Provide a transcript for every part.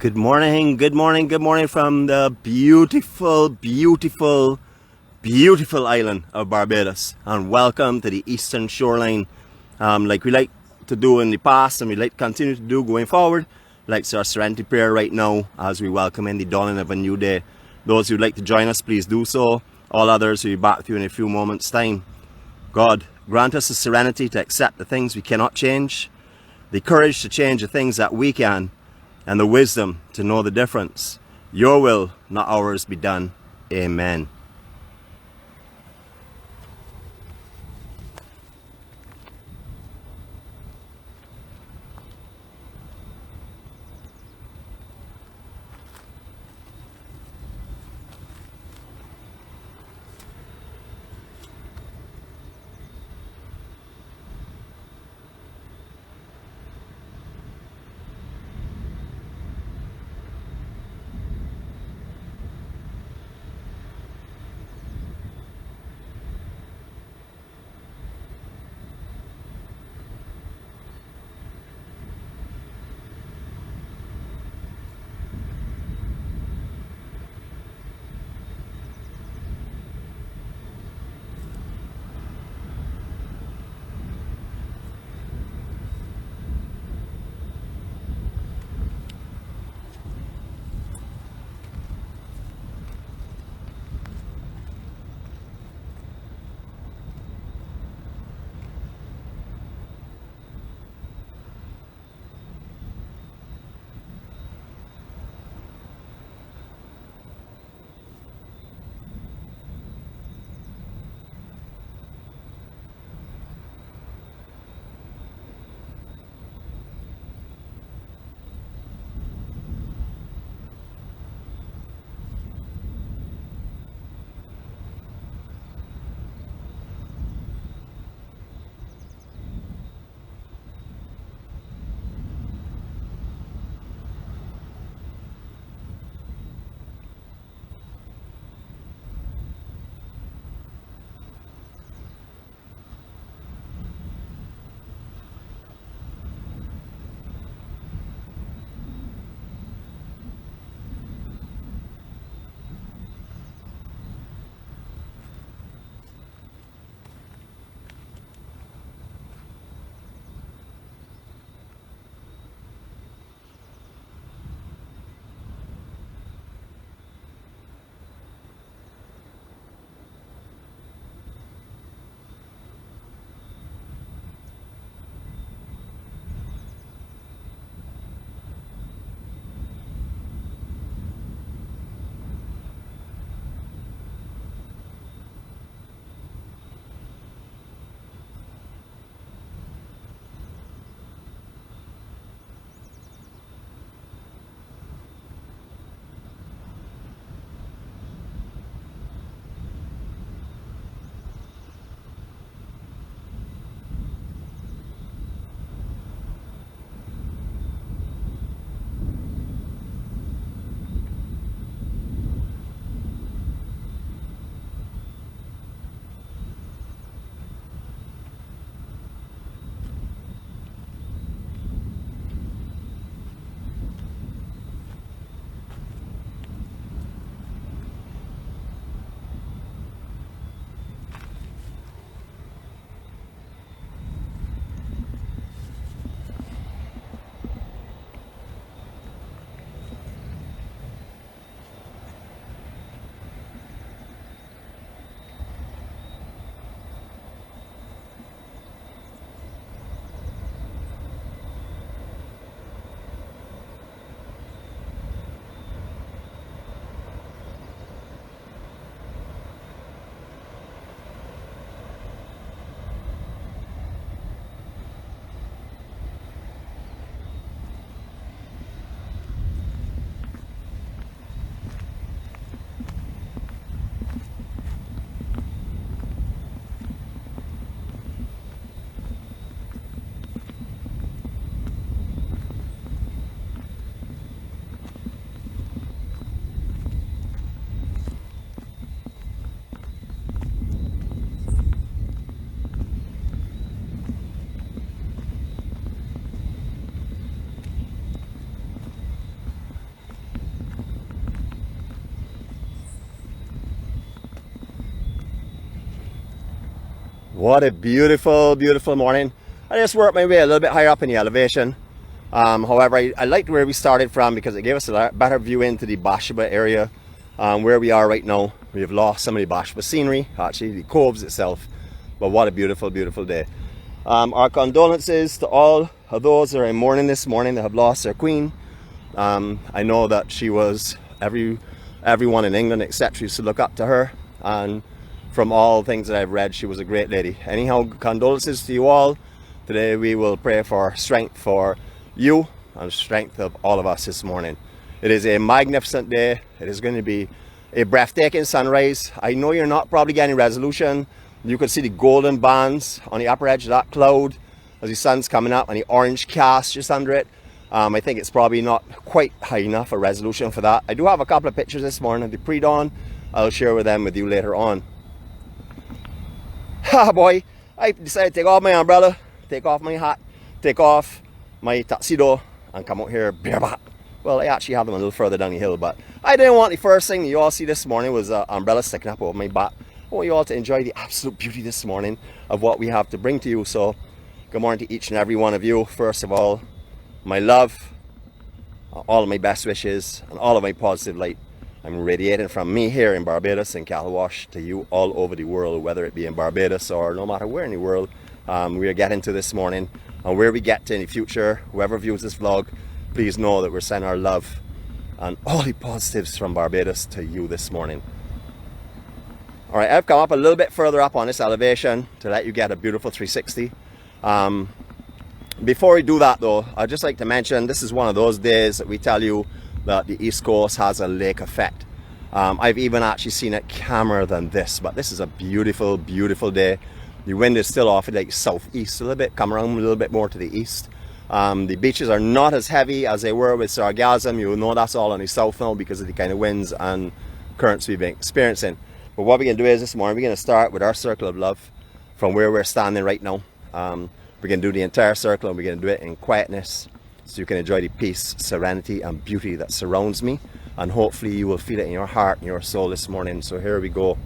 Good morning, good morning, good morning from the beautiful, beautiful, beautiful island of Barbados. And welcome to the eastern shoreline. Like we like to do in the past and we like to continue to do going forward. Like our Serenity Prayer right now as we welcome in the dawning of a new day. Those who'd like to join us, please do so. All others will be back with you in a few moments' time. God, grant us the serenity to accept the things we cannot change, the courage to change the things that we can, and the wisdom to know the difference. Your will, not ours, be done. Amen. What a beautiful, beautiful morning. I just worked my way a little bit higher up in the elevation. However, I liked where we started from because it gave us a better view into the Bashaba area. Where we are right now, we have lost some of the Bashaba scenery, actually the coves itself. But what a beautiful, beautiful day. Our condolences to all of those that are in mourning this morning that have lost their queen. I know that she was, everyone in England etc. used to look up to her, and from all things that I've read, she was a great lady. Anyhow, condolences to you all. Today we will pray for strength for you and strength of all of us this morning. It is a magnificent day. It is going to be a breathtaking sunrise. I know you're not probably getting resolution. You can see the golden bands on the upper edge of that cloud as the sun's coming up and the orange cast just under it. I think it's probably not quite high enough a resolution for that. I do have a couple of pictures this morning of the pre-dawn. I'll share them with you later on. Ha boy, I decided to take off my umbrella, take off my hat, take off my tuxedo and come out here bareback. Well, I actually have them a little further down the hill, but I didn't want the first thing that you all see this morning was an umbrella sticking up over my back. I want you all to enjoy the absolute beauty this morning of what we have to bring to you. So good morning to each and every one of you. First of all, my love, all of my best wishes and all of my positive light. I'm radiating from me here in Barbados and Cattlewash to you all over the world, whether it be in Barbados or no matter where in the world we are getting to this morning. And where we get to in the future, whoever views this vlog, please know that we're sending our love and all the positives from Barbados to you this morning. Alright, I've come up a little bit further up on this elevation to let you get a beautiful 360. Before we do that though, I'd just like to mention this is one of those days that we tell you that the East Coast has a lake effect. I've even actually seen it calmer than this, but this is a beautiful, beautiful day. The wind is still off like southeast a little bit, come around a little bit more to the east. The beaches are not as heavy as they were with Sargassum. You know that's all on the south now because of the kind of winds and currents we've been experiencing. But what we're going to do is this morning, we're going to start with our circle of love from where we're standing right now. We're going to do the entire circle and we're going to do it in quietness so you can enjoy the peace, serenity and beauty that surrounds me. And hopefully you will feel it in your heart and your soul this morning. So here we go.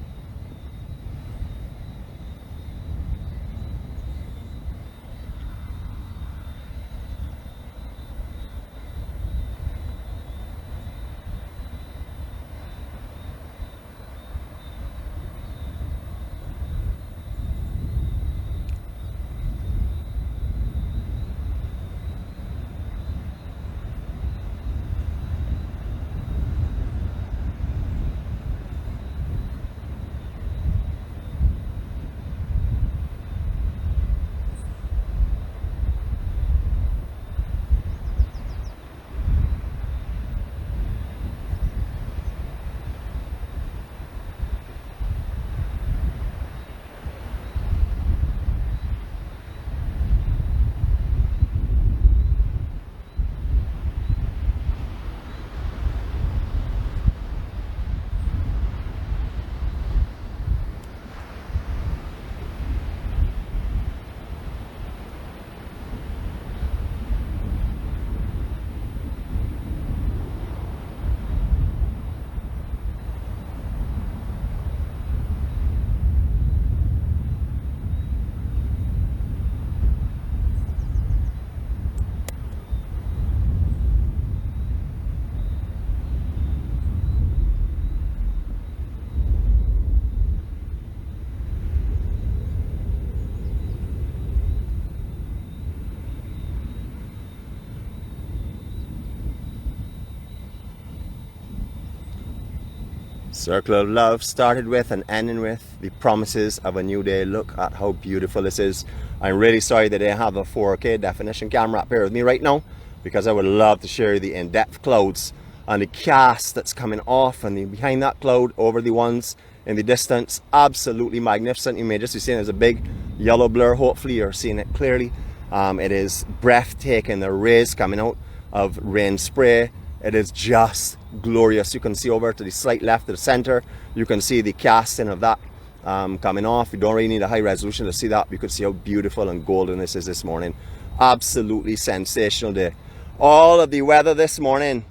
Circle of love started with and ending with the promises of a new day. Look at how beautiful this is. I'm really sorry that I have a 4K definition camera up here with me right now because I would love to share you the in-depth clouds and the cast that's coming off and the behind that cloud over the ones in the distance. Absolutely magnificent. You may just be seeing it as a big yellow blur. Hopefully you're seeing it clearly. It is breathtaking. The rays coming out of rain spray. It is just glorious. You can see over to the slight left of the center. You can see the casting of that coming off. You don't really need a high resolution to see that. You could see how beautiful and golden this is this morning. Absolutely sensational day. All of the weather this morning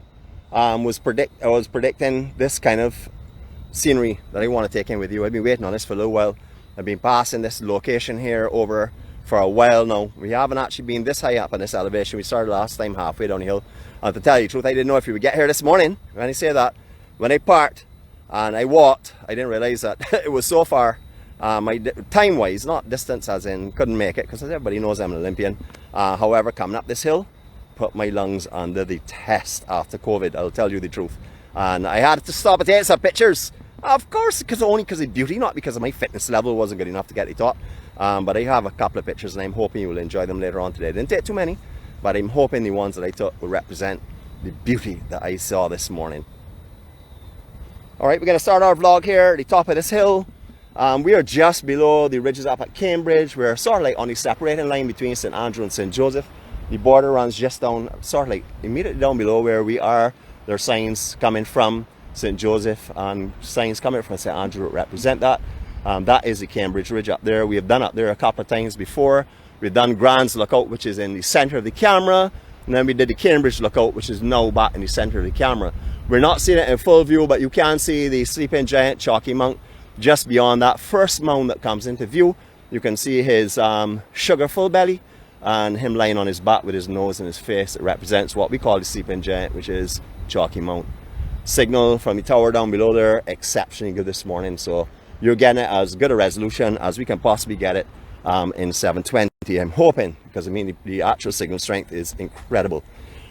was predicting this kind of scenery that I want to take in with you. I've been waiting on this for a little while. I've been passing this location here over for a while now. We haven't actually been this high up on this elevation. We started last time halfway down the hill. And to tell you the truth, I didn't know if we would get here this morning. When I say that, when I parked and I walked, I didn't realize that it was so far. Time-wise, not distance as in couldn't make it, because everybody knows I'm an Olympian. However, coming up this hill, put my lungs under the test after COVID, I'll tell you the truth. And I had to stop and take some pictures. Of course, only because of beauty, not because of my fitness level wasn't good enough to get to the top. But I have a couple of pictures and I'm hoping you will enjoy them later on today. I didn't take too many, but I'm hoping the ones that I took will represent the beauty that I saw this morning. Alright, we're going to start our vlog here at the top of this hill. We are just below the ridges up at Cambridge. We're sort of like on the separating line between St Andrew and St Joseph. The border runs just down, sort of like immediately down below where we are. There are signs coming from St Joseph and signs coming from St Andrew that represent that. That is the Cambridge Ridge up there. We have done up there a couple of times before. We've done Grand's Lookout, which is in the center of the camera. And then we did the Cambridge Lookout, which is now back in the center of the camera. We're not seeing it in full view, but you can see the sleeping giant Chalky Monk just beyond that first mound that comes into view. You can see his sugar full belly and him lying on his back with his nose and his face. It represents what we call the sleeping giant, which is Chalky Mount. Signal from the tower down below there, exceptionally good this morning. So you're getting it as good a resolution as we can possibly get it in 720. I'm hoping, because I mean the actual signal strength is incredible.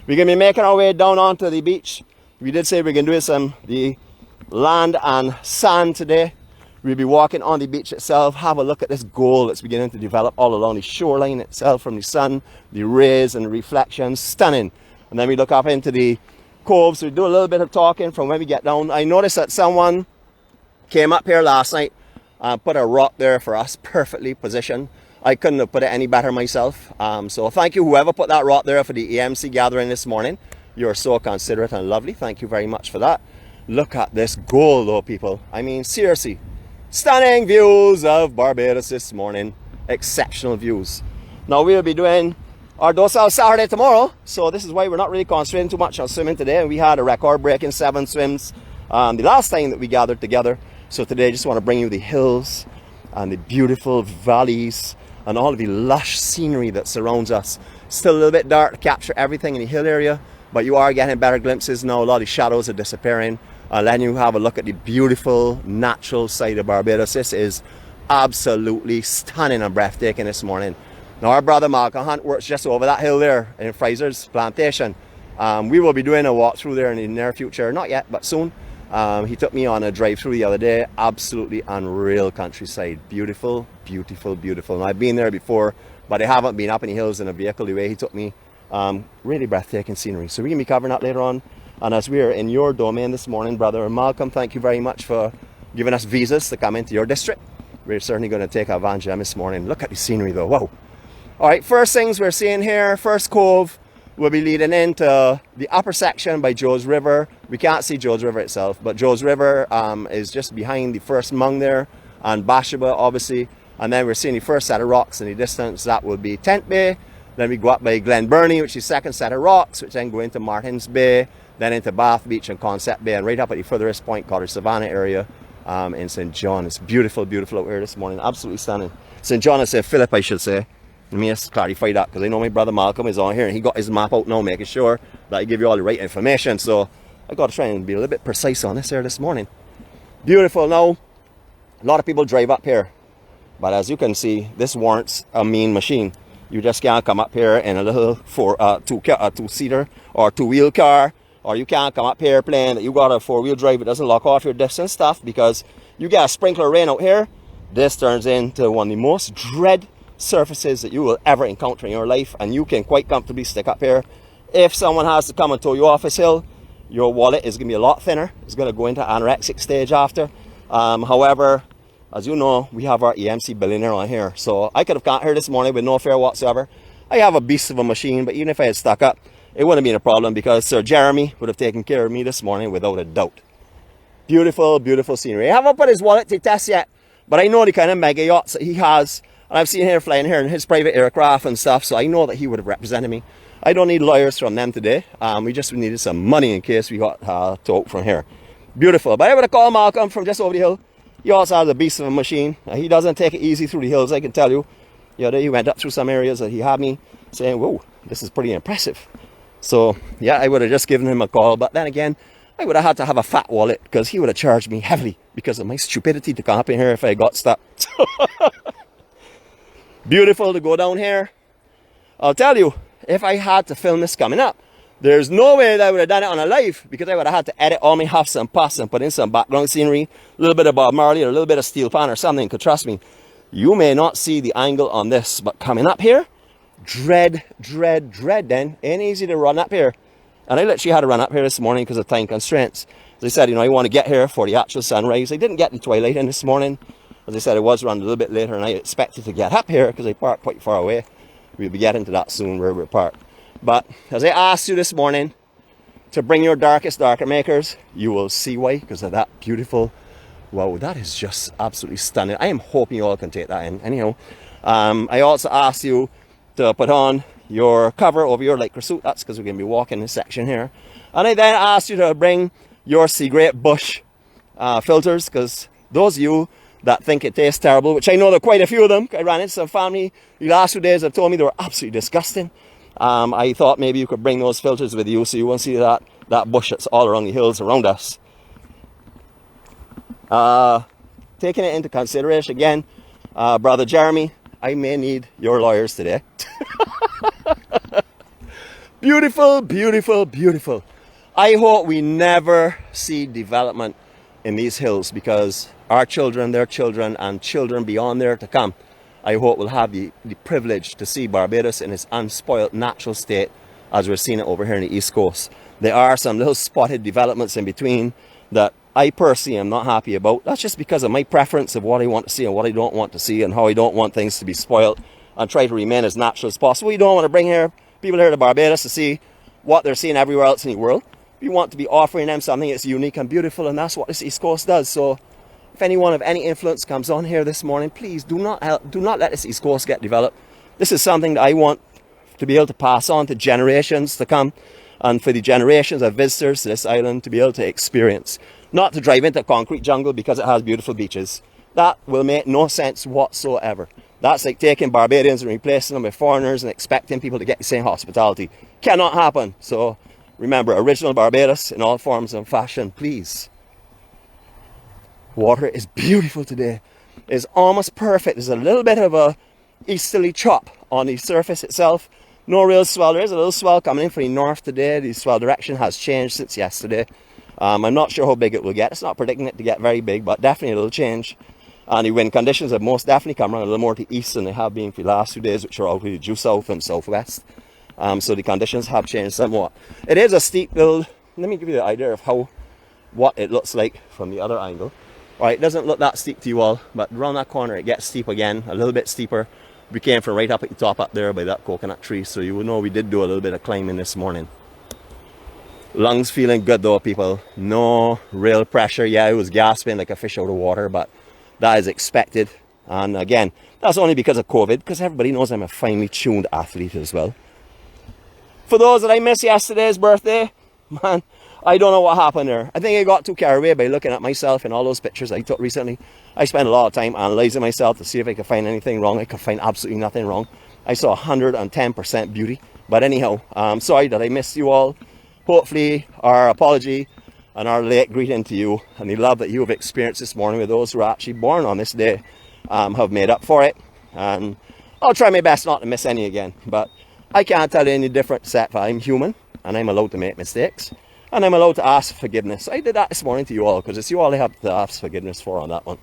We're going to be making our way down onto the beach. We did say we're going to do the land and sand today. We'll be walking on the beach itself, have a look at this gold that's beginning to develop all along the shoreline itself from the sun, the rays and the reflections, stunning. And then we look up into the cove, so we do a little bit of talking from when we get down. I noticed that someone came up here last night and put a rock there for us, perfectly positioned. I couldn't have put it any better myself. So thank you whoever put that rock there for the EMC gathering this morning. You're so considerate and lovely. Thank you very much for that. Look at this gold though, people. I mean, seriously. Stunning views of Barbados this morning. Exceptional views. Now we'll be doing our docile Saturday tomorrow, so this is why we're not really concentrating too much on swimming today. And we had a record-breaking 7 swims the last time that we gathered together. So today I just want to bring you the hills and the beautiful valleys and all of the lush scenery that surrounds us. Still a little bit dark to capture everything in the hill area, but you are getting better glimpses now. A lot of the shadows are disappearing. Letting you have a look at the beautiful natural side of Barbados. This is absolutely stunning and breathtaking this morning. Now our brother Malcolm Hunt works just over that hill there in Fraser's plantation. We will be doing a walk through there in the near future, not yet but soon. He took me on a drive through the other day. Absolutely unreal countryside. Beautiful, beautiful, beautiful. And I've been there before, but I haven't been up in the hills in a vehicle the way he took me. Really breathtaking scenery. So we're going to be covering that later on. And as we are in your domain this morning, Brother Malcolm, thank you very much for giving us visas to come into your district. We're certainly going to take advantage of them this morning. Look at the scenery though, wow. Alright, first things we're seeing here, first cove will be leading into the upper section by Joe's River. We can't see Joe's River itself, but Joe's River is just behind the first mung there, and Bashaba obviously. And then we're seeing the first set of rocks in the distance, that will be Tent Bay. Then we go up by Glen Burnie, which is the second set of rocks, which then go into Martins Bay, then into Bath Beach and Concept Bay, and right up at the furthest point called the Savannah area in St. John. It's beautiful, beautiful out here this morning. Absolutely stunning. St. John, I say Philip, I should say. Let me just clarify that, because I know my brother Malcolm is on here and he got his map out now, making sure that I give you all the right information. So I got to try and be a little bit precise on this here this morning. Beautiful. Now, a lot of people drive up here, but as you can see, this warrants a mean machine. You just can't come up here in a little two-seater or two-wheel car. Or you can't come up here playing that you got a 4-wheel drive. It doesn't lock off your distance stuff, because you get a sprinkler rain out here. This turns into one of the most dread surfaces that you will ever encounter in your life, and you can quite comfortably stick up here. If someone has to come and tow you off this hill, your wallet is going to be a lot thinner. It's going to go into anorexic stage after. However, as you know, we have our EMC billionaire on here, so I could have got here this morning with no fare whatsoever. I have a beast of a machine, but even if I had stuck up, it wouldn't have been a problem, because Sir Jeremy would have taken care of me this morning without a doubt. Beautiful, beautiful scenery. I haven't put his wallet to test yet, but I know the kind of mega yachts that he has. And I've seen him flying here in his private aircraft and stuff, so I know that he would have represented me. I don't need lawyers from them today. We just needed some money in case we got towed from here. Beautiful. But I would have called Malcolm from just over the hill He also has a beast of a machine. He doesn't take it easy through the hills, I can tell you. The other day he went up through some areas that he had me saying, whoa, this is pretty impressive. So yeah, I would have just given him a call, but then again, I would have had to have a fat wallet because he would have charged me heavily because of my stupidity to come up in here if I got stuck. Beautiful to go down here. I'll tell you, if I had to film this coming up, there's no way that I would have done it on a live because I would have had to edit all my huffs and puffs and put in some background scenery, a little bit of Bob Marley or a little bit of steel pan or something, because trust me, you may not see the angle on this, but coming up here, dread then. Ain't easy to run up here. And I literally had to run up here this morning because of time constraints. As I said, you know, I want to get here for the actual sunrise. I didn't get the twilight in this morning. As I said, I was running a little bit later and I expected to get up here because I parked quite far away. We'll be getting to that soon where we're parked. But as I asked you this morning to bring your darkest darker makers, you will see why, because of that beautiful, wow, that is just absolutely stunning. I am hoping you all can take that in. Anyhow, I also asked you to put on your cover over your lycra suit. That's because we're going to be walking this section here. And I then asked you to bring your sea grape bush filters, because those of you that think it tastes terrible, which I know there are quite a few of them. I ran into some family the last few days have told me they were absolutely disgusting. I thought maybe you could bring those filters with you so you won't see that bush that's all around the hills around us. Taking it into consideration again, Brother Jeremy, I may need your lawyers today. Beautiful, beautiful, beautiful. I hope we never see development in these hills, because our children, their children, and children beyond there to come, I hope will have the privilege to see Barbados in its unspoiled natural state as we're seeing it over here in the East Coast. There are some little spotted developments in between that I personally am not happy about. That's just because of my preference of what I want to see and what I don't want to see, and how I don't want things to be spoiled and try to remain as natural as possible. You don't want to bring people here to Barbados to see what they're seeing everywhere else in the world. We want to be offering them something that's unique and beautiful, and that's what this East Coast does. So if anyone of any influence comes on here this morning, please do not let this East Coast get developed. This is something that I want to be able to pass on to generations to come, and for the generations of visitors to this island to be able to experience. Not to drive into a concrete jungle because it has beautiful beaches. That will make no sense whatsoever. That's like taking Barbadians and replacing them with foreigners and expecting people to get the same hospitality. Cannot happen. So remember, original Barbados in all forms and fashion, please. Water is beautiful today. It's almost perfect. There's a little bit of a easterly chop on the surface itself. No real swell. There is a little swell coming in from the north today. The swell direction has changed since yesterday. I'm not sure how big it will get. It's not predicting it to get very big, but definitely a little change. And the wind conditions have most definitely come around a little more to the east than they have been for the last few days, which are all really due south and southwest. So the conditions have changed somewhat. It is a steep build. Let me give you the idea of what it looks like from the other angle. Alright, it doesn't look that steep to you all, but around that corner it gets steep again, a little bit steeper. We came from right up at the top up there by that coconut tree, so you will know we did do a little bit of climbing this morning. Lungs feeling good though, people. No real pressure. Yeah, I was gasping like a fish out of water, but that is expected. And again, that's only because of COVID, because everybody knows I'm a finely tuned athlete as well. For those that I missed yesterday's birthday, man, I don't know what happened there. I think I got too carried away by looking at myself in all those pictures I took recently. I spent a lot of time analysing myself to see if I could find anything wrong. I could find absolutely nothing wrong. I saw 110% beauty. But anyhow, I'm sorry that I missed you all. Hopefully our apology and our late greeting to you and the love that you have experienced this morning with those who are actually born on this day have made up for it. And I'll try my best not to miss any again. But I can't tell you any different, except I'm human and I'm allowed to make mistakes. And I'm allowed to ask forgiveness. I did that this morning to you all, because it's you all I have to ask forgiveness for on that one.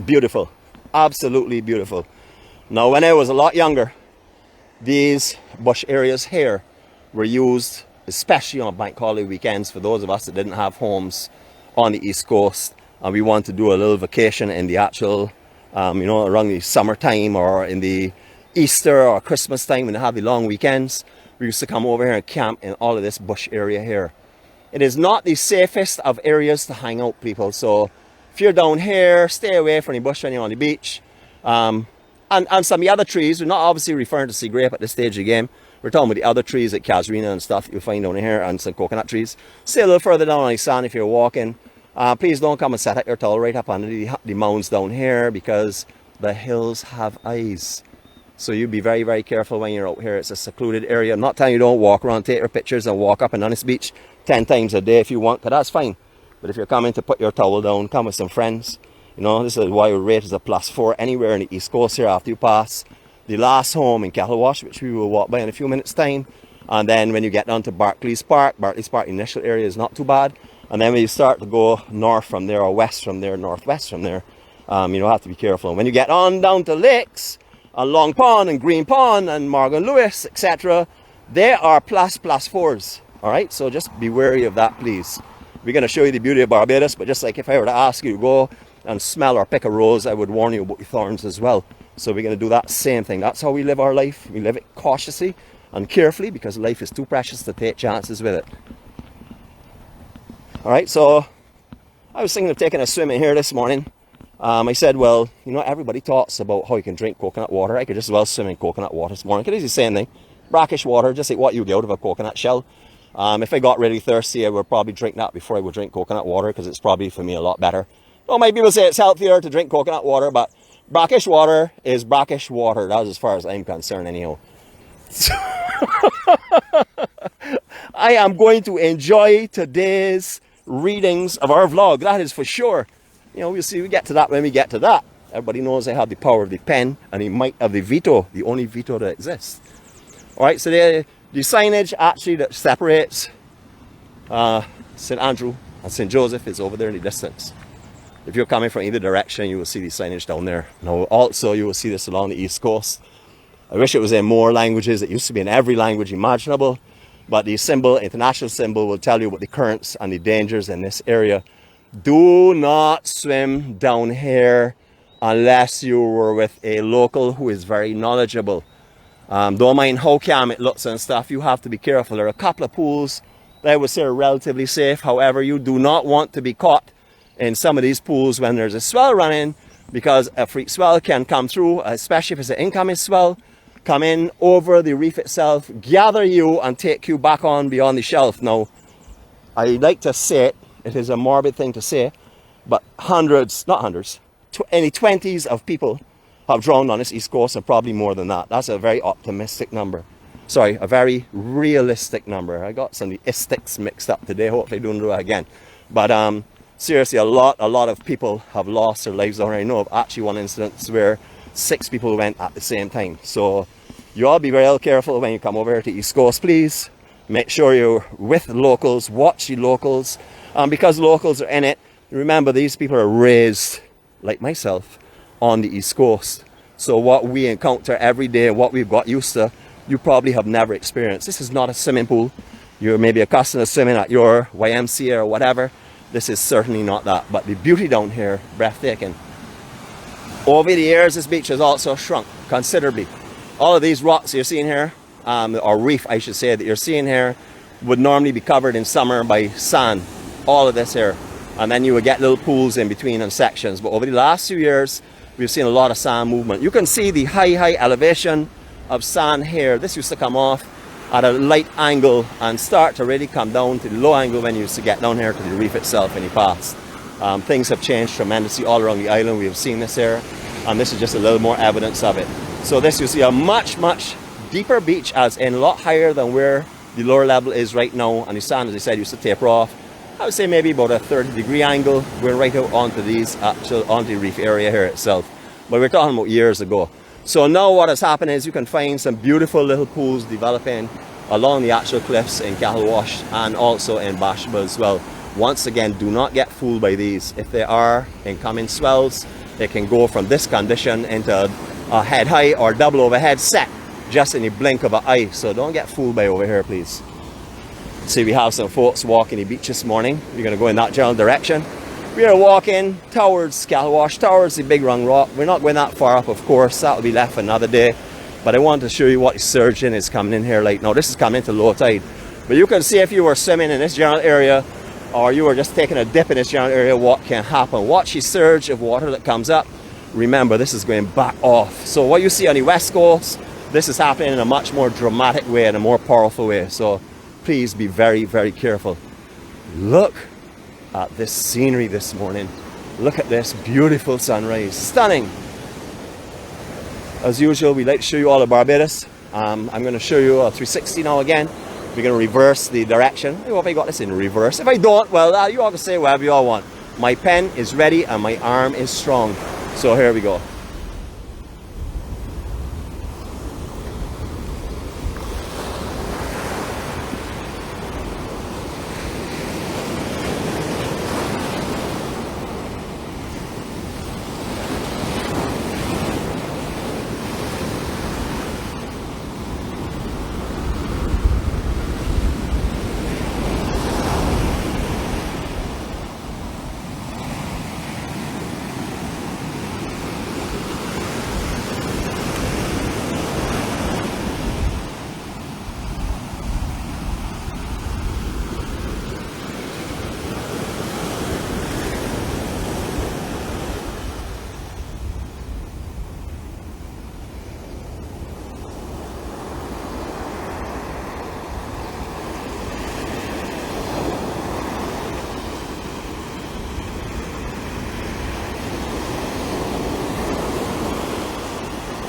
Beautiful. Absolutely beautiful. Now, when I was a lot younger, these bush areas here were used, especially on bank holiday weekends, for those of us that didn't have homes on the East Coast, and we wanted to do a little vacation in the actual, around the summertime or in the Easter or Christmas time when they have the long weekends. We used to come over here and camp in all of this bush area here. It is not the safest of areas to hang out, people. So if you're down here, stay away from the bush when you're on the beach. And some of the other trees, we're not obviously referring to sea grape at this stage of the game. We're talking about the other trees like casuarina and stuff that you'll find down here, and some coconut trees. Stay a little further down on the sand if you're walking. Please don't come and set up your towel right up under the mounds down here, because the hills have eyes. So you be very, very careful when you're out here. It's a secluded area. I'm not telling you don't walk around, take your pictures and walk up and down this beach 10 times a day if you want, because that's fine. But if you're coming to put your towel down, come with some friends. You know, this is why we rate as a +4 anywhere in the East Coast here after you pass the last home in Cattlewash, which we will walk by in a few minutes' time. And then when you get down to Barclays Park, initial area is not too bad. And then when you start to go north from there, or west from there, northwest from there, you don't have to be careful. And when you get on down to lakes, Long Pond and Green Pond and Morgan Lewis, etc., they are +4s. All right, so just be wary of that, please. We're going to show you the beauty of Barbados, but just like if I were to ask you to go and smell or pick a rose, I would warn you about the thorns as well. So we're going to do that same thing. That's how we live our life. We live it cautiously and carefully, because life is too precious to take chances with it. All right, so I was thinking of taking a swim in here this morning. I said, well, you know, everybody talks about how you can drink coconut water. I could just as well swim in coconut water this morning. Because it's the same thing. Brackish water, just like what you get out of a coconut shell. If I got really thirsty, I would probably drink that before I would drink coconut water, because it's probably for me a lot better. Well, maybe people say it's healthier to drink coconut water, but brackish water is brackish water. That's as far as I'm concerned anyhow. I am going to enjoy today's readings of our vlog, that is for sure. You know, we'll see, we get to that when we get to that. Everybody knows I have the power of the pen and the might of the veto, the only veto that exists. All right, so the signage actually that separates St. Andrew and St. Joseph is over there in the distance. If you're coming from either direction, you will see the signage down there. Now, also, you will see this along the East Coast. I wish it was in more languages. It used to be in every language imaginable. But the symbol, international symbol, will tell you about the currents and the dangers in this area. Do not swim down here unless you were with a local who is very knowledgeable. Don't mind how calm it looks and stuff. You have to be careful. There are a couple of pools that I would say are relatively safe. However, you do not want to be caught in some of these pools when there's a swell running, because a freak swell can come through, especially if it's an incoming swell, come in over the reef itself, gather you and take you back on beyond the shelf. Now, I like to say it, it is a morbid thing to say, but hundreds, not hundreds, any 20s of people have drowned on this East Coast, and probably more than that. That's a very optimistic number. Sorry, a very realistic number. I got some of the istics mixed up today. Hopefully I don't do that again. But seriously, a lot of people have lost their lives down here. I know of actually one instance where 6 people went at the same time. So you all be very careful when you come over here to East Coast, please. Make sure you're with locals, watch the locals. Because locals are in it, remember these people are raised, like myself, on the East Coast. So what we encounter every day, what we've got used to, you probably have never experienced. This is not a swimming pool. You're maybe accustomed to swimming at your YMCA or whatever. This is certainly not that. But the beauty down here, breathtaking. Over the years, this beach has also shrunk considerably. All of these rocks you're seeing here, or reef I should say, that you're seeing here, would normally be covered in summer by sand. All of this here. And then you would get little pools in between and sections. But over the last few years, we've seen a lot of sand movement. You can see the high elevation of sand here. This used to come off at a light angle and start to really come down to the low angle when you used to get down here to the reef itself in the past. Things have changed tremendously all around the island. We have seen this here, and this is just a little more evidence of it. So this, you see a much deeper beach, as in a lot higher than where the lower level is right now, and the sand, as I said, used to taper off. I would say maybe about a 30-degree angle. We're right out onto onto the reef area here itself. But we're talking about years ago. So now what has happened is you can find some beautiful little pools developing along the actual cliffs in Cattlewash and also in Barbados as well. Once again, do not get fooled by these. If they are incoming swells, it can go from this condition into a head high or double overhead set just in the blink of an eye. So don't get fooled by over here, please. See, we have some folks walking the beach this morning. We're going to go in that general direction. We are walking towards Cattlewash, towards the big round rock. We're not going that far up, of course. That will be left for another day. But I want to show you what the surging is coming in here like. Now, this is coming into low tide. But you can see if you were swimming in this general area, or you were just taking a dip in this general area, what can happen. Watch the surge of water that comes up. Remember, this is going back off. So what you see on the west coast, this is happening in a much more dramatic way, in a more powerful way. So please be very careful. Look at this scenery this morning. Look at this beautiful sunrise. Stunning. As usual, we like to show you all of Barbados. I'm going to show you a 360 now again. We're going to reverse the direction. I hope I got this in reverse. If I don't, well, you all can say whatever you all want. My pen is ready and my arm is strong. So here we go.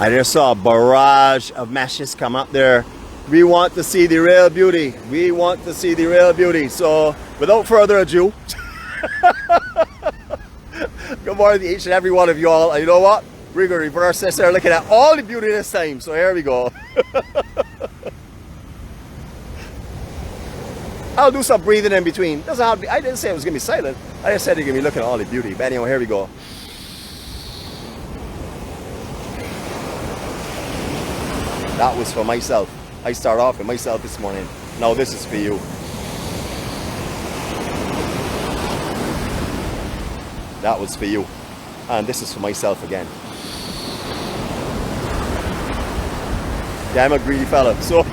I just saw a barrage of meshes come up there. We want to see the real beauty. We want to see the real beauty. So without further ado, good morning to each and every one of you all. And you know what? We're going to reverse this. They're looking at all the beauty this time. So here we go. I'll do some breathing in between. Doesn't have to be, I didn't say it was going to be silent. I just said you're going to be looking at all the beauty. But anyway, here we go. That was for myself. I start off with myself this morning. Now this is for you. That was for you. And this is for myself again. Yeah, I'm a greedy fella. So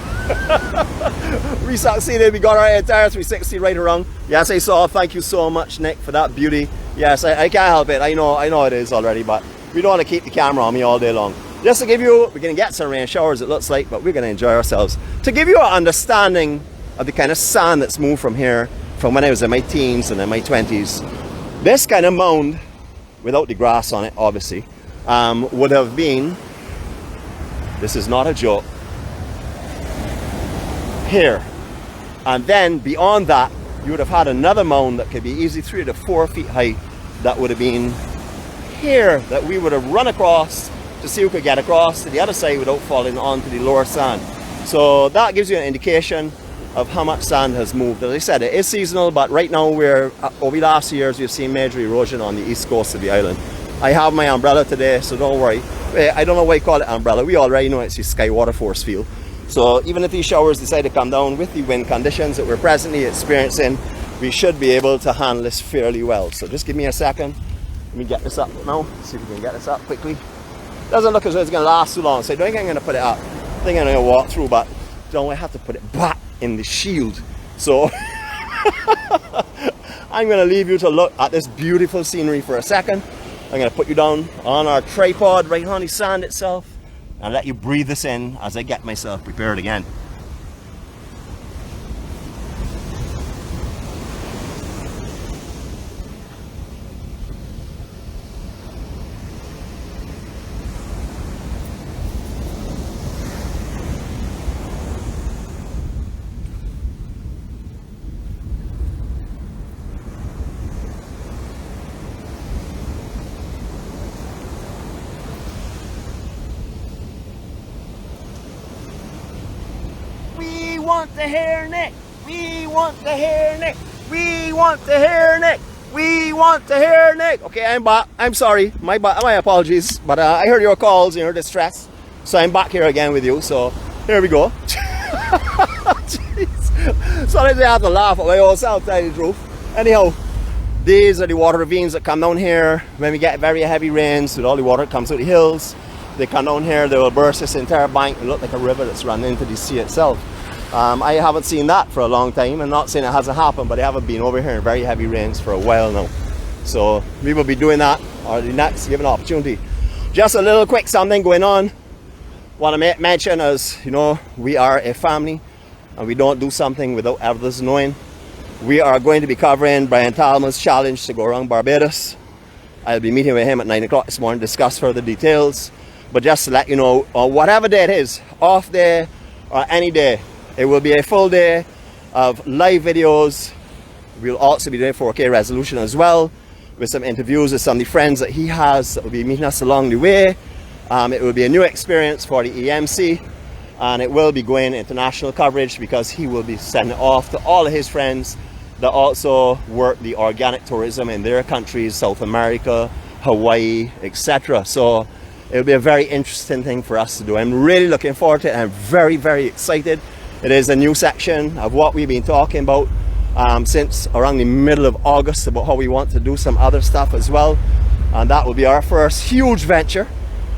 we succeeded. We got our entire 360 right around. Yes, I saw. Thank you so much, Nick, for that beauty. Yes, I can't help it. I know it is already, but we don't want to keep the camera on me all day long. Just to give you, we're going to get some rain showers, it looks like, but we're going to enjoy ourselves. To give you an understanding of the kind of sand that's moved from here, from when I was in my teens and in my 20s, this kind of mound, without the grass on it, obviously, would have been, this is not a joke, here. And then beyond that, you would have had another mound that could be easily 3 to 4 feet high, that would have been here, that we would have run across to see who could get across to the other side without falling onto the lower sand. So that gives you an indication of how much sand has moved. As I said, it is seasonal, but right now over the last years we've seen major erosion on the east coast of the island. I have my umbrella today, so don't worry. I don't know why you call it umbrella. We already know it's the sky water force field. So even if these showers decide to come down with the wind conditions that we're presently experiencing, we should be able to handle this fairly well. So just give me a second. Let me get this up now. See if we can get this up quickly. Doesn't look as though it's going to last too long, so I don't think I'm going to put it up. I think I'm going to walk through, but don't I have to put it back in the shield. So I'm going to leave you to look at this beautiful scenery for a second. I'm going to put you down on our tripod right on the sand itself and let you breathe this in as I get myself prepared again. We want the hair, Nick. We want the hair, Nick. We want the hair, Nick. We want the hair, Nick. Okay, I'm back. I'm sorry. My apologies. But I heard your calls and your distress. So I'm back here again with you. So here we go. Jeez. Sometimes I have to laugh at my own self, tell you the truth. Anyhow, these are the water ravines that come down here when we get very heavy rains. With all the water that comes out the hills, they come down here, they will burst this entire bank and look like a river that's run into the sea itself. I haven't seen that for a long time. I'm not saying it hasn't happened, but I haven't been over here in very heavy rains for a while now. So we will be doing that, or the next given opportunity. Just a little quick something going on. Want to mention, as you know, we are a family and we don't do something without others knowing. We are going to be covering Brian Talma's challenge to go around Barbados. I'll be meeting with him at 9 o'clock this morning to discuss further details. But just to let you know, on whatever day it is, off day or any day, it will be a full day of live videos. We'll also be doing 4K resolution as well, with some interviews with some of the friends that he has that will be meeting us along the way. It will be a new experience for the EMC, and it will be going international coverage because he will be sending it off to all of his friends that also work the organic tourism in their countries, South America, Hawaii, etc. So it'll be a very interesting thing for us to do. I'm really looking forward to it. I'm very, very excited. It is a new section of what we've been talking about since around the middle of August, about how we want to do some other stuff as well. And that will be our first huge venture.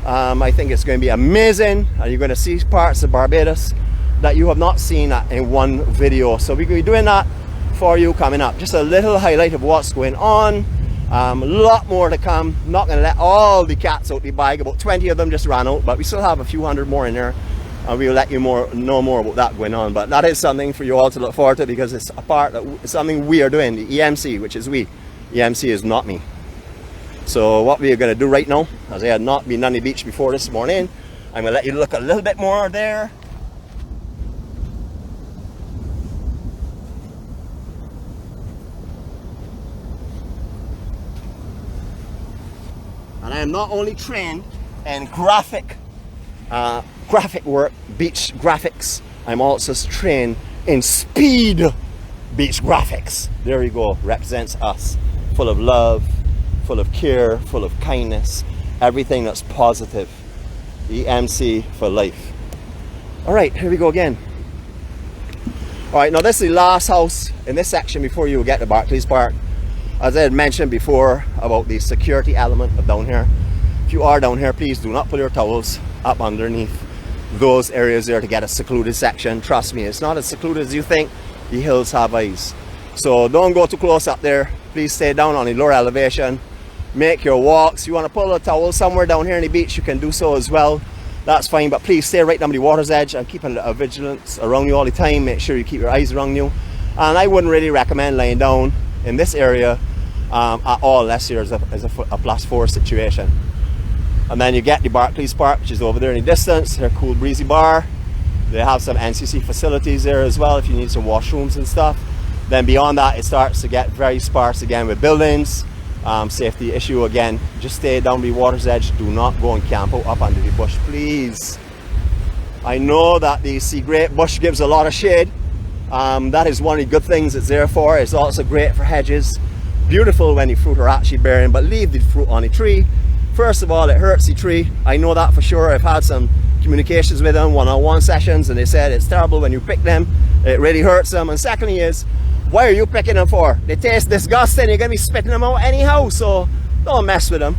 I think it's going to be amazing, and you're going to see parts of Barbados that you have not seen in one video. So we're going to be doing that for you coming up. Just a little highlight of what's going on. A lot more to come. Not going to let all the cats out the bag. About 20 of them just ran out, but we still have a few hundred more in there, and we'll let you know more about that going on. But that is something for you all to look forward to, because it's a part of something we are doing, the EMC, which is we. EMC is not me. So what we are going to do right now, as I had not been on the beach before this morning, I'm going to let you look a little bit more there. And I am not only trained in graphic work, beach graphics, I'm also trained in speed beach graphics. There we go, represents us. Full of love, full of care, full of kindness, everything that's positive. EMC for life. All right, here we go again. All right, now this is the last house in this section before you get to Barclays Park. As I had mentioned before about the security element of down here, if you are down here, please do not pull your towels up underneath those areas there to get a secluded section. Trust me, it's not as secluded as you think. The hills have eyes. So don't go too close up there. Please stay down on the lower elevation. Make your walks. You want to pull a towel somewhere down here on the beach, you can do so as well. That's fine, but please stay right down the water's edge and keep a vigilance around you all the time. Make sure you keep your eyes around you. And I wouldn't really recommend lying down in this area at all, unless there's a +4 situation. And then you get the Barclays Park, which is over there in the distance. They're a cool breezy bar. They have some NCC facilities there as well if you need some washrooms and stuff. Then beyond that, it starts to get very sparse again with buildings. Safety issue again. Just stay down the water's edge. Do not go and camp out up under the bush, please. I know that the sea grape bush gives a lot of shade. That is one of the good things it's there for. It's also great for hedges. Beautiful when the fruit are actually bearing, but leave the fruit on the tree. First of all, it hurts the tree. I know that for sure. I've had some communications with them, one-on-one sessions, and they said it's terrible when you pick them. It really hurts them. And secondly is, why are you picking them for? They taste disgusting. You're going to be spitting them out anyhow, so don't mess with them.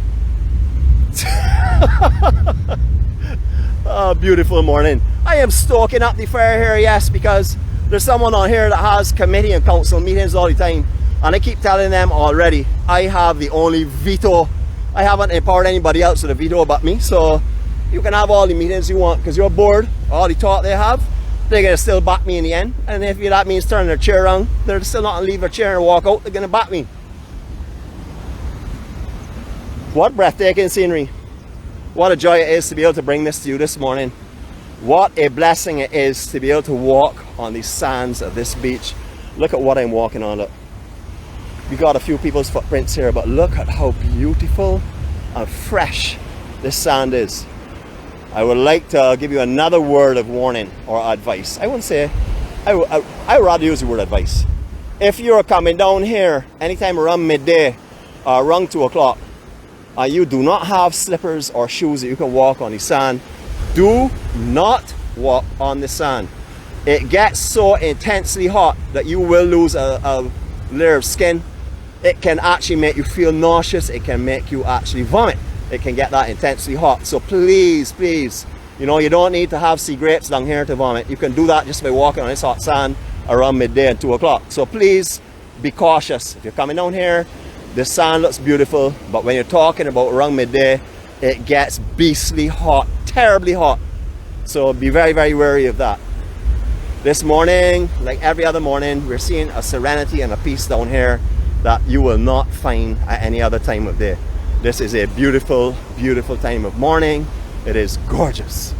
Oh, beautiful morning. I am stoking up the fire here, yes, because there's someone on here that has committee and council meetings all the time, and I keep telling them already, I have the only veto. I haven't empowered anybody else with a veto but me, so you can have all the meetings you want, because you're bored, all the talk they have, they're going to still back me in the end. And if that means turning their chair around, they're still not going to leave their chair and walk out, they're going to back me. What breathtaking scenery. What a joy it is to be able to bring this to you this morning. What a blessing it is to be able to walk on the sands of this beach. Look at what I'm walking on. Look. We got a few people's footprints here, but look at how beautiful and fresh this sand is. I would like to give you another word of warning or advice. I wouldn't say, I would rather use the word advice. If you're coming down here anytime around midday or around 2 o'clock, and you do not have slippers or shoes that you can walk on the sand, do not walk on the sand. It gets so intensely hot that you will lose a layer of skin. It can actually make you feel nauseous. It can make you actually vomit. It can get that intensely hot. So please, please, you know, you don't need to have sea grapes down here to vomit. You can do that just by walking on this hot sand around midday and 2 o'clock. So please be cautious. If you're coming down here, the sand looks beautiful, but when you're talking about around midday, it gets beastly hot, terribly hot. So be very, very wary of that. This morning, like every other morning, we're seeing a serenity and a peace down here that you will not find at any other time of day. This is a beautiful, beautiful time of morning. It is gorgeous.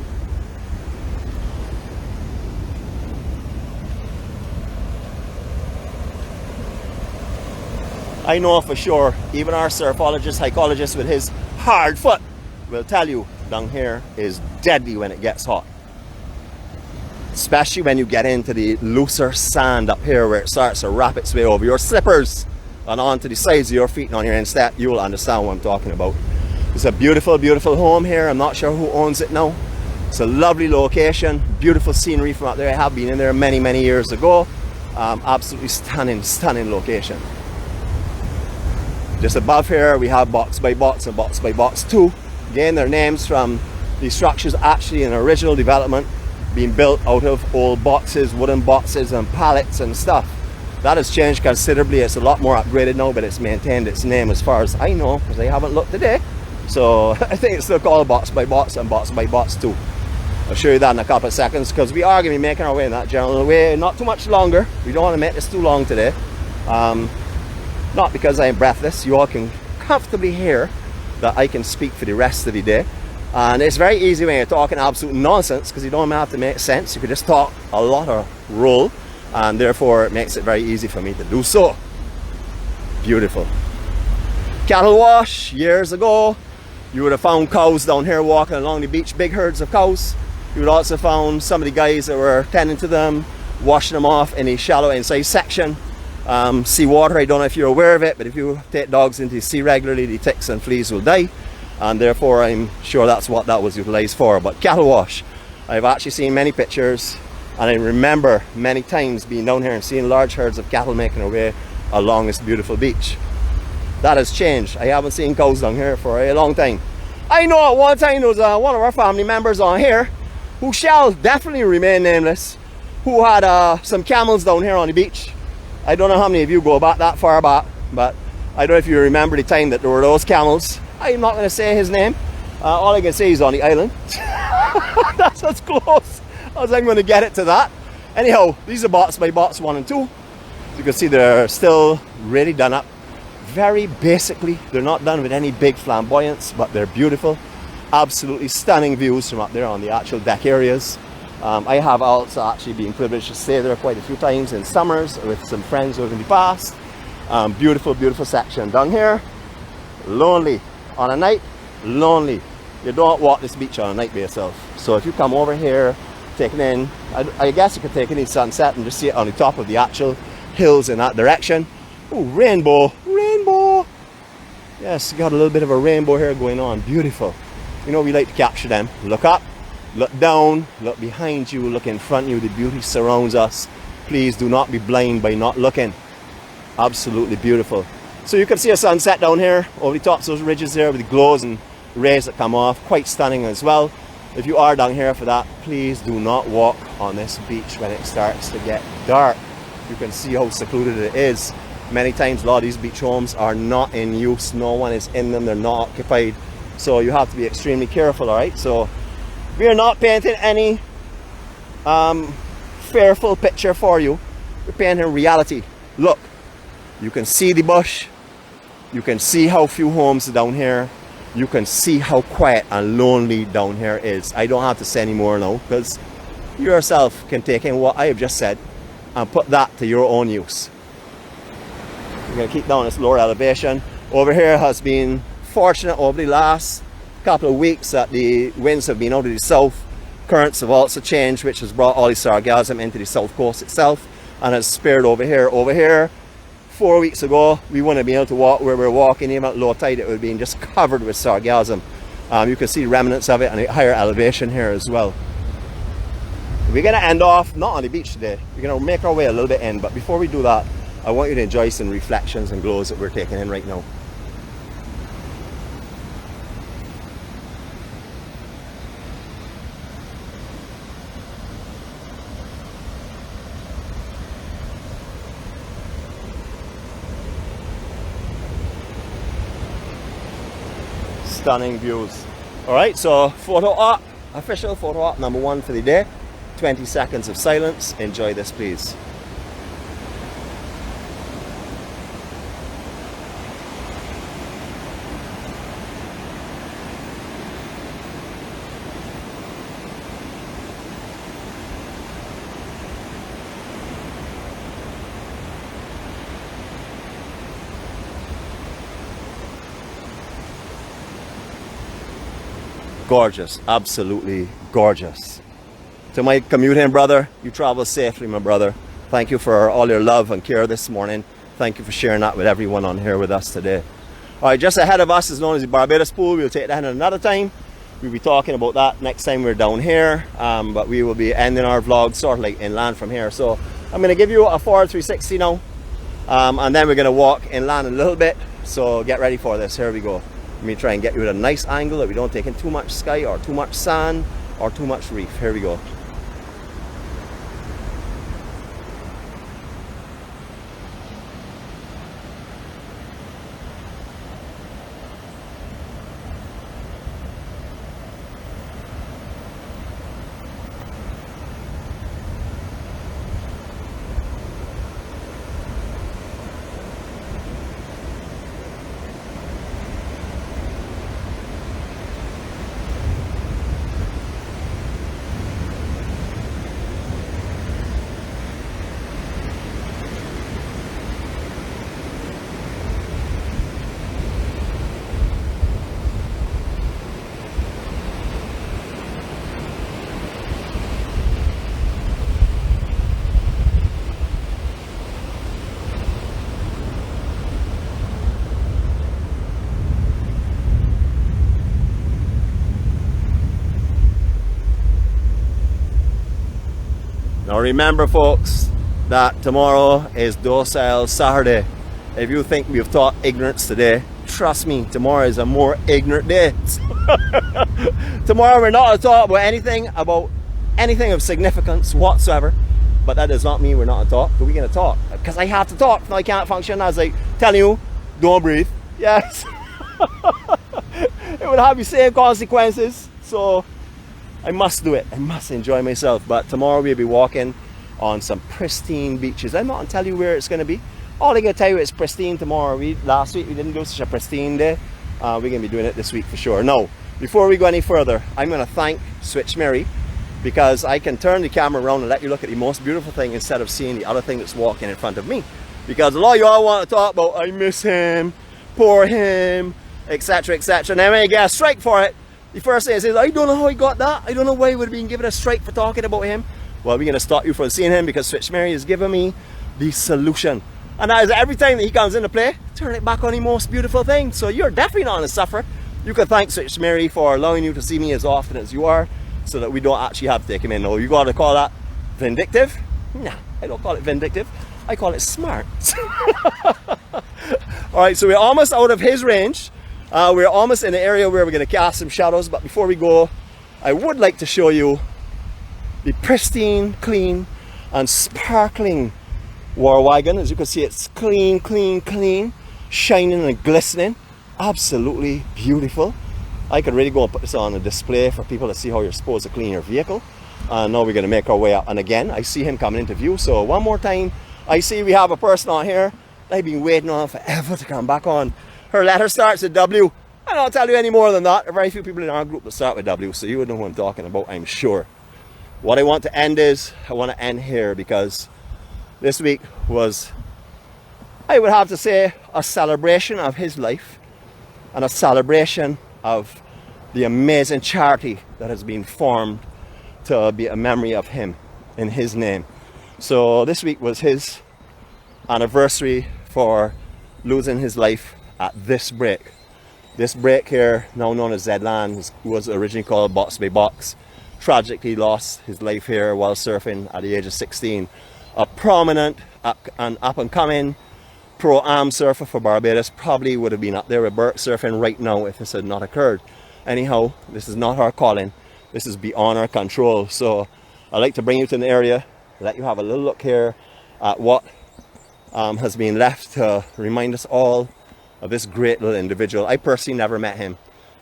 I know for sure, even our surfologist, hikologist with his hard foot will tell you down here is deadly when it gets hot. Especially when you get into the looser sand up here where it starts to wrap its way over your slippers and onto the sides of your feet and on your instep. You will understand what I'm talking about. It's a beautiful, beautiful home here. I'm not sure who owns it now. It's a lovely location, beautiful scenery from up there. I have been in there many, many years ago. Absolutely stunning, stunning location. Just above here we have Box by Box and Box by Box 2. Again, their names from the structures actually in original development being built out of old boxes, wooden boxes and pallets and stuff. That has changed considerably. It's a lot more upgraded now, but it's maintained its name as far as I know, because I haven't looked today. So I think it's still called Box by Box and Box by Box 2. I'll show you that in a couple of seconds, because we are going to be making our way in that general way. Not too much longer. We don't want to make this too long today. Not because I'm breathless. You all can comfortably hear that I can speak for the rest of the day. And it's very easy when you're talking absolute nonsense, because you don't have to make sense. You can just talk a lot or roll, and therefore it makes it very easy for me to do so. Beautiful. Cattlewash, years ago, you would have found cows down here walking along the beach, big herds of cows. You would also found some of the guys that were tending to them, washing them off in the shallow inside section. Sea water, I don't know if you're aware of it, but if you take dogs into the sea regularly, the ticks and fleas will die. And therefore I'm sure that's what that was utilized for. But Cattlewash, I've actually seen many pictures, and I remember many times being down here and seeing large herds of cattle making their way along this beautiful beach. That has changed. I haven't seen cows down here for a long time. I know at one time there was one of our family members on here who shall definitely remain nameless, who had some camels down here on the beach. I don't know how many of you go back that far back, but I don't know if you remember the time that there were those camels. I'm not going to say his name. All I can say is on the island. That's as close as I'm going to get it to that. Anyhow, these are Box by Box 1 and 2. As you can see, they're still really done up. Very basically, they're not done with any big flamboyance, but they're beautiful. Absolutely stunning views from up there on the actual deck areas. I have also actually been privileged to stay there quite a few times in summers with some friends over in the past. Beautiful, beautiful section down here. Lonely. On a night, lonely. You don't walk this beach on a night by yourself. So if you come over here, taking in, I guess you could take in the sunset and just see it on the top of the actual hills in that direction. Oh, rainbow, rainbow. Yes, you got a little bit of a rainbow here going on. Beautiful. You know, we like to capture them. Look up, look down, look behind you, look in front of you. The beauty surrounds us. Please do not be blind by not looking. Absolutely beautiful. So you can see a sunset down here over the tops of those ridges there with the glows and rays that come off. Quite stunning as well. If you are down here for that, please do not walk on this beach when it starts to get dark. You can see how secluded it is. Many times a lot of these beach homes are not in use. No one is in them. They're not occupied. So you have to be extremely careful, all right? So we are not painting any fearful picture for you. We're painting reality. Look, you can see the bush. You can see how few homes are down here. You can see how quiet and lonely down here is. I don't have to say any more now, because you yourself can take in what I have just said and put that to your own use. We're going to keep down this lower elevation. Over here has been fortunate over the last couple of weeks that the winds have been out of the south. Currents have also changed, which has brought all the sargassum into the south coast itself and has spared over here. Over here, 4 weeks ago, we wouldn't be able to walk where we're walking. Even at low tide, it would have been just covered with sargassum. You can see remnants of it on a higher elevation here as well. We're going to end off, not on the beach today. We're going to make our way a little bit in, but before we do that, I want you to enjoy some reflections and glows that we're taking in right now. Stunning views. All right, so photo op, official photo op number 1 for the day. 20 seconds of silence. Enjoy this, please. Gorgeous, absolutely gorgeous. To my commuting brother, you travel safely, my brother. Thank you for all your love and care this morning. Thank you for sharing that with everyone on here with us today. All right, just ahead of us is known as the Barbados pool. We'll take that in another time. We'll be talking about that next time we're down here, but we will be ending our vlog sort of like inland from here. So I'm going to give you a forward 360 now, and then we're going to walk inland a little bit. So get ready for this. Here we go. Let me try and get you at a nice angle that we don't take in too much sky or too much sand or too much reef. Here we go. Now remember, folks, that tomorrow is Docile Saturday. If you think we've taught ignorance today, trust me, tomorrow is a more ignorant day. Tomorrow we're not going to talk about anything of significance whatsoever. But that does not mean we're not going to talk. But we're going to talk. Because I have to talk. I can't function as like telling you, don't breathe. Yes. It would have the same consequences. So I must do it. I must enjoy myself. But tomorrow we'll be walking on some pristine beaches. I'm not going to tell you where it's going to be. All I can tell you is pristine tomorrow. Last week we didn't do such a pristine day. We're going to be doing it this week for sure. Now, before we go any further, I'm going to thank Switch Mary, because I can turn the camera around and let you look at the most beautiful thing instead of seeing the other thing that's walking in front of me. Because a lot of y'all want to talk about, I miss him, poor him, etc, etc. And then when you get a strike for it, the first thing is, I don't know how he got that. I don't know why he would have been given a strike for talking about him. Well, we're going to stop you from seeing him, because Switch Mary has given me the solution. And that is, every time that he comes into play, turn it back on the most beautiful thing. So you're definitely not going to suffer. You can thank Switch Mary for allowing you to see me as often as you are, so that we don't actually have to take him in. No, you got to call that vindictive? Nah, I don't call it vindictive. I call it smart. Alright, so we're almost out of his range. We're almost in the area where we're going to cast some shadows. But before we go, I would like to show you the pristine, clean and sparkling war wagon. As you can see, it's clean, clean, clean, shining and glistening. Absolutely beautiful. I could really go and put this on a display for people to see how you're supposed to clean your vehicle. And now we're going to make our way up. And again, I see him coming into view. So one more time, I see we have a person on here I've been waiting on forever to come back on. Her letter starts with W. I don't tell you any more than that. There are very few people in our group that start with W, so you would know who I'm talking about, I'm sure. What I want to end is, I want to end here, because this week was, I would have to say, a celebration of his life and a celebration of the amazing charity that has been formed to be a memory of him in his name. So this week was his anniversary for losing his life at this break. This break here, now known as Zedland, was originally called Box Bay Box, tragically lost his life here while surfing at the age of 16. A prominent and up-and-coming pro-am surfer for Barbados, probably would have been up there with Burke surfing right now if this had not occurred. Anyhow, this is not our calling. This is beyond our control. So I'd like to bring you to an area, let you have a little look here at what has been left to remind us all of this great little individual. I personally never met him,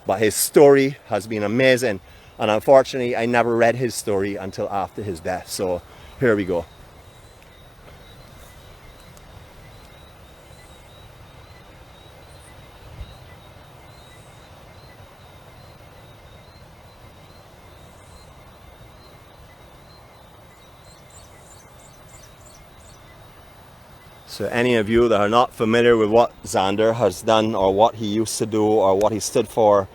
but his story has been amazing. And unfortunately, I never read his story until after his death. So here we go. So any of you that are not familiar with what Xander has done or what he used to do or what he stood for,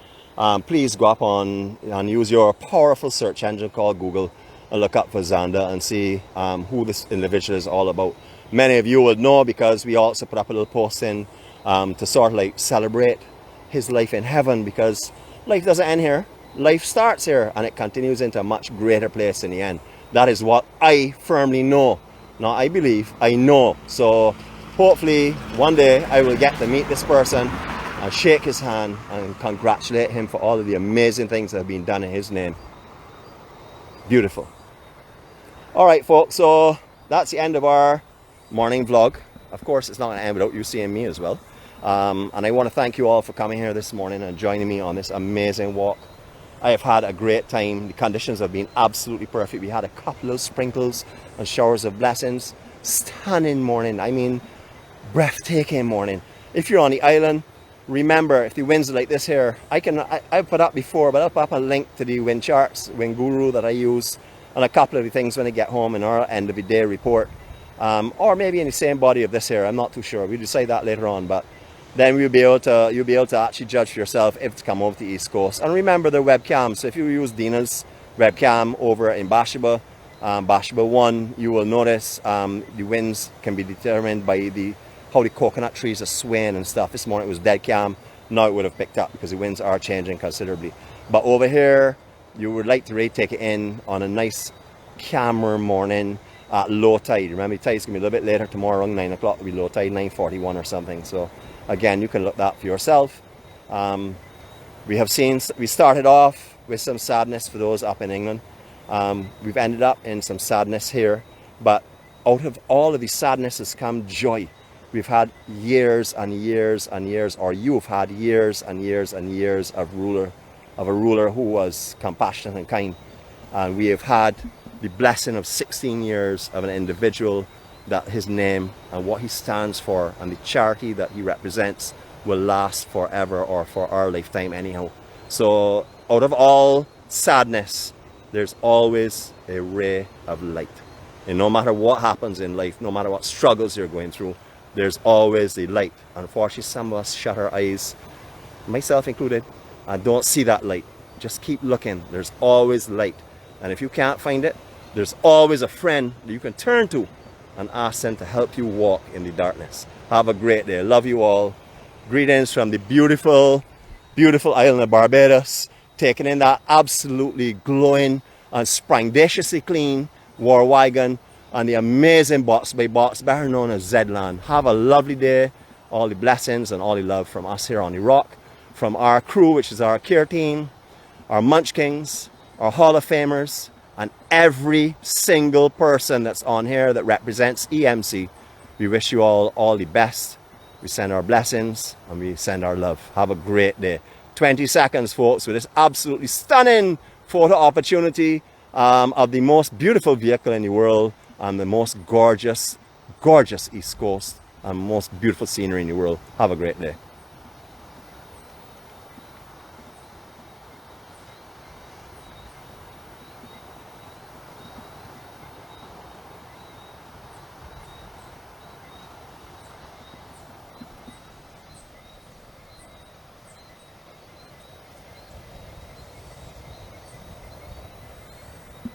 please go up on and use your powerful search engine called Google and look up for Xander and see who this individual is all about. Many of you will know because we also put up a little post in to sort of like celebrate his life in heaven, because life doesn't end here. Life starts here and it continues into a much greater place in the end. That is what I firmly know. Now I believe, I know. So hopefully one day I will get to meet this person and shake his hand and congratulate him for all of the amazing things that have been done in his name. Beautiful. All right, folks, so that's the end of our morning vlog. Of course, it's not going to end without you seeing me as well. And I want to thank you all for coming here this morning and joining me on this amazing walk. I have had a great time. The conditions have been absolutely perfect. We had a couple of sprinkles and showers of blessings. Stunning morning. I mean, breathtaking morning. If you're on the island, remember, if the winds are like this here, I've put up before, but I'll put up a link to the wind charts, wind guru that I use, and a couple of the things when I get home in our end of the day report. Or maybe in the same body of this here. I'm not too sure. We'll decide that later on, but then you'll be able to actually judge for yourself if it's come over to the East Coast. And remember the webcam. So if you use Dina's webcam over in Bashaba, Bashaba 1, you will notice the winds can be determined by how the coconut trees are swaying and stuff. This morning it was dead calm. Now it would have picked up because the winds are changing considerably. But over here, you would like to really take it in on a nice calmer morning at low tide. Remember, the tide's going to be a little bit later tomorrow, around 9 o'clock. It'll be low tide, 9:41 or something. So again, you can look that for yourself. We started off with some sadness for those up in England. We've ended up in some sadness here, but out of all of the sadness has come joy. We've had years and years and years, or you've had years and years and years of a ruler who was compassionate and kind. And we have had the blessing of 16 years of an individual that his name and what he stands for and the charity that he represents will last forever, or for our lifetime anyhow. So out of all sadness, there's always a ray of light. And no matter what happens in life, no matter what struggles you're going through, there's always the light. Unfortunately, some of us shut our eyes, myself included, and don't see that light. Just keep looking. There's always light. And if you can't find it, there's always a friend that you can turn to and ask them to help you walk in the darkness. Have a great day. Love you all. Greetings from the beautiful, beautiful island of Barbados. Taking in that absolutely glowing and sprangdaciously clean war wagon and the amazing box by box, better known as Zland. Have a lovely day. All the blessings and all the love from us here on the rock, from our crew, which is our care team, our Munchkins, our Hall of Famers, and every single person that's on here that represents EMC. We wish you all the best. We send our blessings and we send our love. Have a great day. 20 seconds, folks, with this absolutely stunning photo opportunity of the most beautiful vehicle in the world and the most gorgeous, gorgeous East Coast and most beautiful scenery in the world. Have a great day.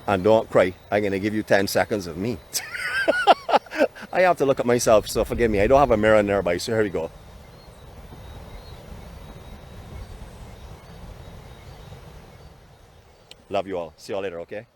And don't cry, I'm going to give you 10 seconds of me. I have to look at myself, so forgive me. I don't have a mirror nearby, so here we go. Love you all. See you all later, okay?